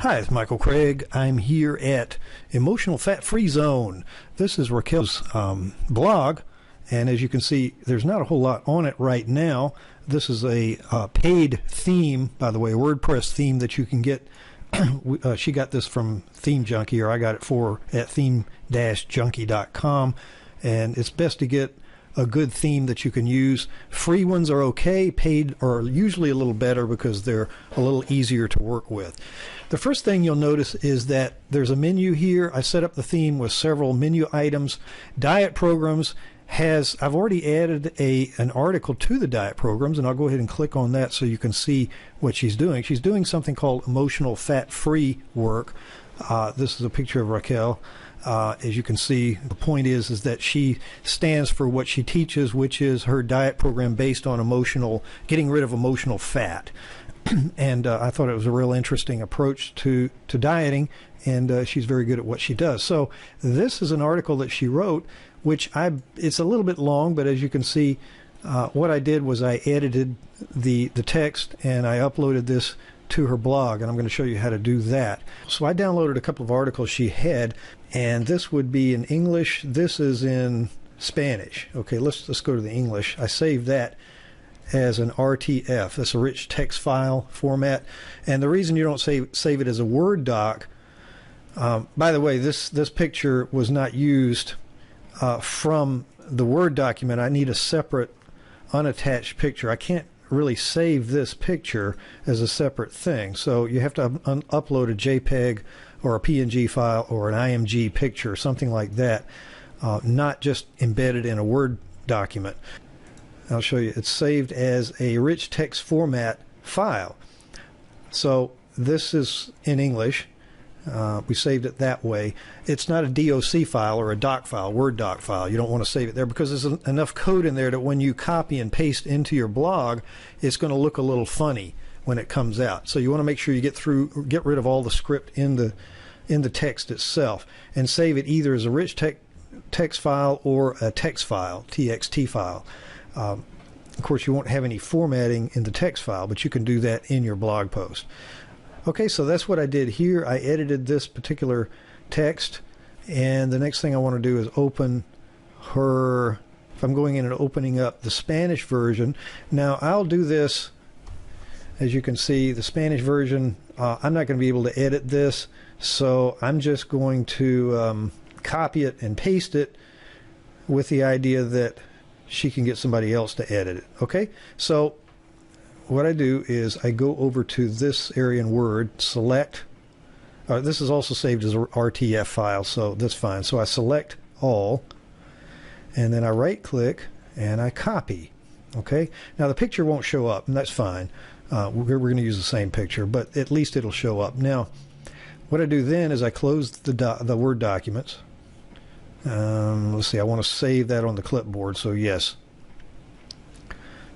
Hi, it's Michael Craig. I'm here at Emotional Fat Free Zone. This is Raquel's blog, and as you can see, there's not a whole lot on it right now. This is a paid theme, by the way, a WordPress theme that you can get. She got this from Theme Junkie, or I got it at theme-junkie.com, and it's best to get a good theme that you can use. Free ones are okay. Paid are usually a little better because they're a little easier to work with. The first thing you'll notice is that there's a menu here. I set up the theme with several menu items. Diet Programs I've already added an article to the Diet Programs, and I'll go ahead and click on that so you can see what she's doing. She's doing something called Emotional Fat Free Work. This is a picture of Raquel. As you can see, the point is that she stands for what she teaches, which is her diet program based on getting rid of emotional fat. And I thought it was a real interesting approach to dieting, and she's very good at what she does. So this is an article that she wrote, which it's a little bit long, but as you can see, what I did was I edited the text and I uploaded this to her blog, and I'm going to show you how to do that. So I downloaded a couple of articles she had, and this would be in English. This is in Spanish. Okay, let's go to the English. I saved that as an RTF. That's a rich text file format, and the reason you don't save it as a Word doc, by the way, this picture was not used from the Word document. I need a separate unattached picture. I can't really save this picture as a separate thing, so you have to upload a JPEG or a PNG file or an IMG picture, something like that, not just embedded in a Word document. I'll show you. It's saved as a rich text format file. So this is in English. We saved it that way. It's not a DOC file or a doc file, Word doc file. You don't want to save it there because there's enough code in there that when you copy and paste into your blog, it's going to look a little funny when it comes out. So you want to make sure you get rid of all the script in the text itself, and save it either as a rich text file or a text file, TXT file. Of course, you won't have any formatting in the text file, but you can do that in your blog post. Okay, so that's what I did here. I edited this particular text, and the next thing I want to do is open her, if I'm going in and opening up the Spanish version. Now, I'll do this, as you can see, the Spanish version, I'm not going to be able to edit this, so I'm just going to copy it and paste it with the idea that she can get somebody else to edit it. Okay, so what I do is I go over to this area in Word, select, this is also saved as a RTF file, so that's fine. So I select all, and then I right click and I copy. Okay, now the picture won't show up, and that's fine. We're going to use the same picture, but at least it'll show up. Now what I do then is I close the Word documents. Let's see, I want to save that on the clipboard, so yes,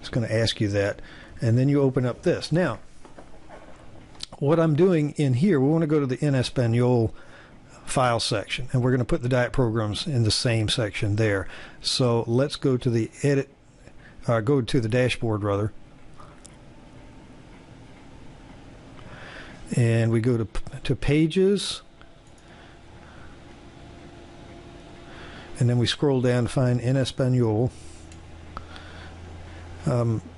it's going to ask you that. And then you open up this. Now, what I'm doing in here, we want to go to the En Español file section, and we're going to put the Diet Programs in the same section there. So let's go to the go to the dashboard rather, and we go to Pages, and then we scroll down to find En Español.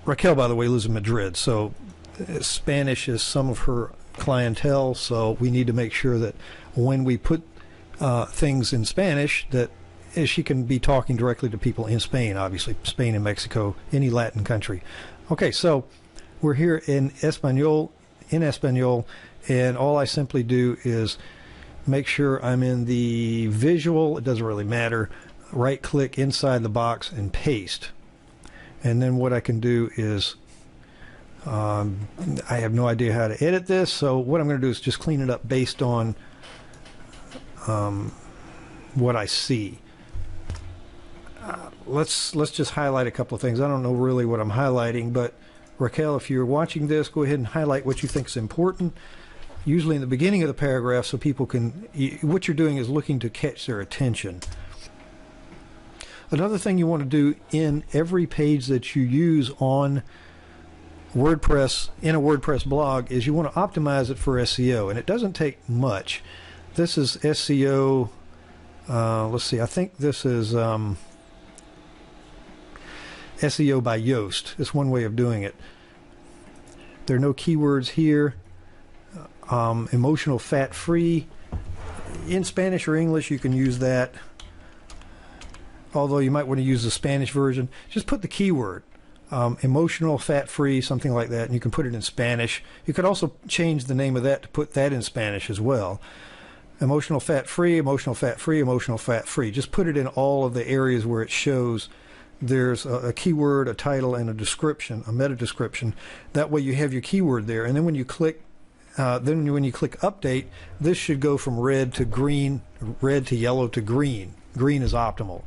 Raquel, by the way, lives in Madrid, so Spanish is some of her clientele, so we need to make sure that when we put things in Spanish, that she can be talking directly to people in Spain, obviously, Spain and Mexico, any Latin country. Okay, so we're here in Español, and all I simply do is make sure I'm in the visual. It doesn't really matter. Right-click inside the box and paste. And then what I can do is, I have no idea how to edit this, so what I'm going to do is just clean it up based on what I see. Let's just highlight a couple of things. I don't know really what I'm highlighting, but Raquel, if you're watching this, go ahead and highlight what you think is important, usually in the beginning of the paragraph, so people can, what you're doing is looking to catch their attention. Another thing you want to do in every page that you use on WordPress in a WordPress blog is you want to optimize it for SEO, and it doesn't take much. This is SEO. Let's see. I think this is SEO by Yoast. It's one way of doing it. There are no keywords here. Emotional fat free. In Spanish or English, you can use that. Although you might want to use the Spanish version. Just put the keyword. Emotional fat free, something like that, and you can put it in Spanish. You could also change the name of that to put that in Spanish as well. Emotional fat free, emotional fat free, emotional fat free. Just put it in all of the areas where it shows there's a keyword, a title, and a description, a meta description. That way you have your keyword there, and then when you click when you click update, this should go from red to green, red to yellow to green. Green is optimal.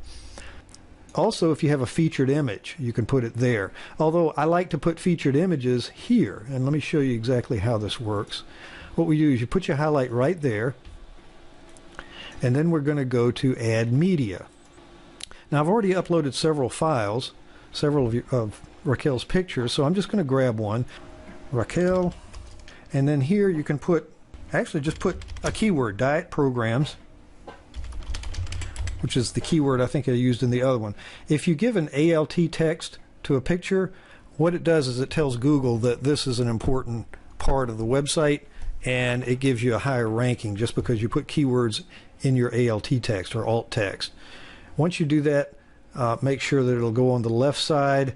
Also, if you have a featured image, you can put it there. Although I like to put featured images here, and let me show you exactly how this works. What we do is you put your highlight right there, and then we're going to go to Add Media. Now, I've already uploaded several files, several of Raquel's pictures, so I'm just going to grab one, Raquel, and then here you can put, actually just put a keyword, Diet Programs, which is the keyword I think I used in the other one. If you give an ALT text to a picture, what it does is it tells Google that this is an important part of the website, and it gives you a higher ranking just because you put keywords in your ALT text or alt text. Once you do that, make sure that it'll go on the left side,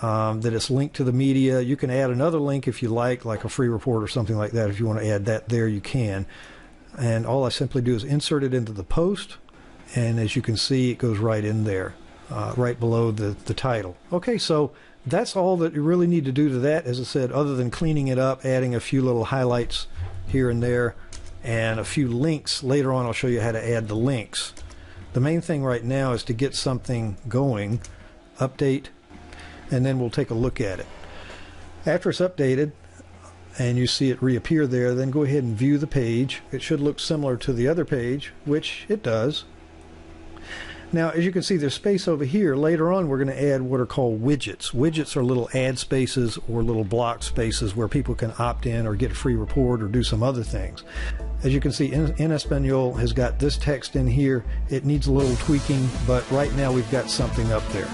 that it's linked to the media. You can add another link if you like a free report or something like that. If you want to add that there, you can. And all I simply do is insert it into the post. And as you can see, it goes right in there, right below the title. Okay, so that's all that you really need to do to that, as I said, other than cleaning it up, adding a few little highlights here and there, and a few links. Later on, I'll show you how to add the links. The main thing right now is to get something going, update, and then we'll take a look at it. After it's updated, and you see it reappear there, then go ahead and view the page. It should look similar to the other page, which it does. Now, as you can see, there's space over here. Later on, we're going to add what are called widgets. Widgets are little ad spaces or little block spaces where people can opt in or get a free report or do some other things. As you can see, in Espanol has got this text in here. It needs a little tweaking, but right now we've got something up there.